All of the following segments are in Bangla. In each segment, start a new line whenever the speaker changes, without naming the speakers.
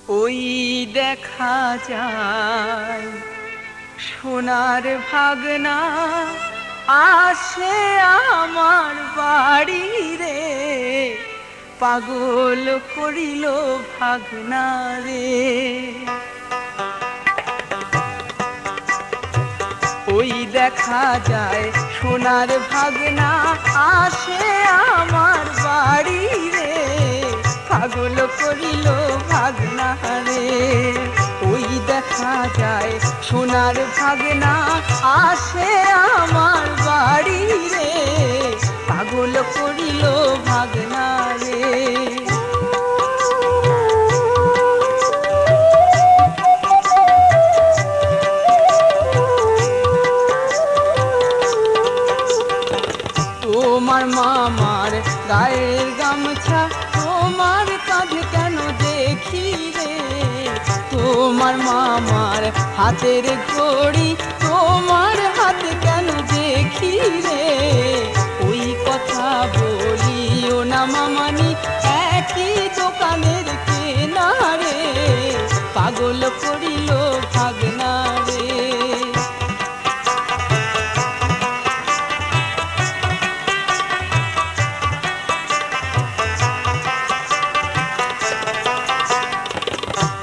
ওই দেখা যায় সোনার ভাগনা আসে আমার বাড়ি রে, পাগল করিল ভাগনা রে। ওই দেখা যায় সোনার ভাগনা আসে আমার বাড়ি রে, পাগল করিল ভাগনা রে। ওই দেখা যায় সোনার ভাগনা আসে আমার বাড়ি রে, পাগল করিল ভাগনা রে। তোমার মামার গায়ের গামছা তোমার কাঁধে কেন দেখি রে, তোমার মামার হাতের ঘড়ি তোমার হাতে কেন দেখি রে। ওই কথা বলিও না মামানি, একই দোকানের কেনা রে, পাগল করিল ভাগনা রে।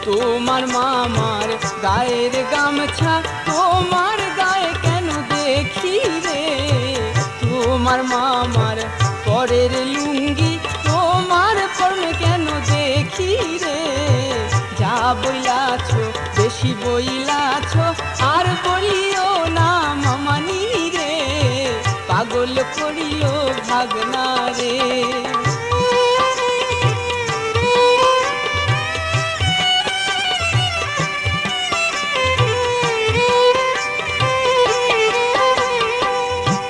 তোমার মামার গায়ের গামছা তোমার গায়ে কেন দেখি রে, তোমার মামার পরের লুঙ্গি তোমার পরনে কেন দেখি রে। যা বইলাছ বেশি বইলাছ আর বলিও না মামানি রে, পাগল করিল ভাগনা রে।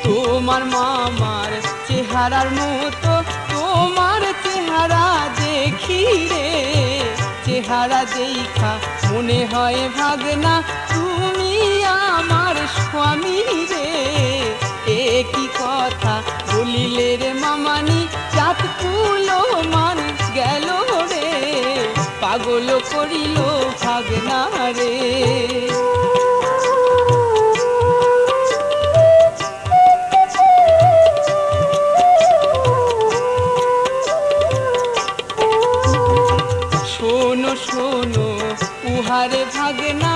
তোমার মামার চেহারার মতো তোমার চেহারা দেখি রে, চেহারা দেখা মনে হয় ভাগনা তুমি আমার স্বামী রে। একই কথা বলিলে রে মামানি, জাত কুলো মান গেল রে, পাগল করিল ভাগনা রে। শোনো শোনো উহারে ভাগনা,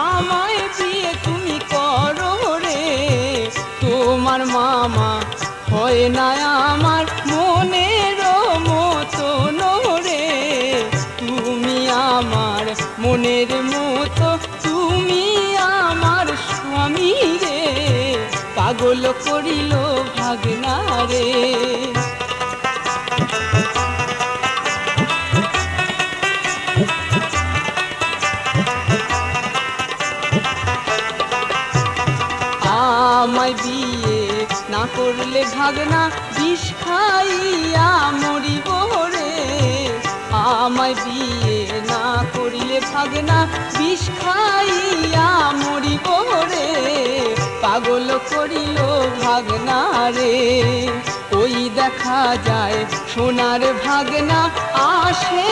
আমায় বিয়ে তুমি করো রে। তোমার মামা হয় না আমার মনের মতন রে, তুমি আমার মনের মতো, তুমি আমার স্বামী রে, পাগল করিল ভাগনা রে। আমায় বিয়ে না করলে ভাগনা বিষ খাইয়া মরিব রে, আমায় বিয়ে না করিলে ভাগনা বিষ খাইয়া মরিব রে, পাগল করিল ভাগনা রে। ওই দেখা যায় সোনার ভাগনা আসে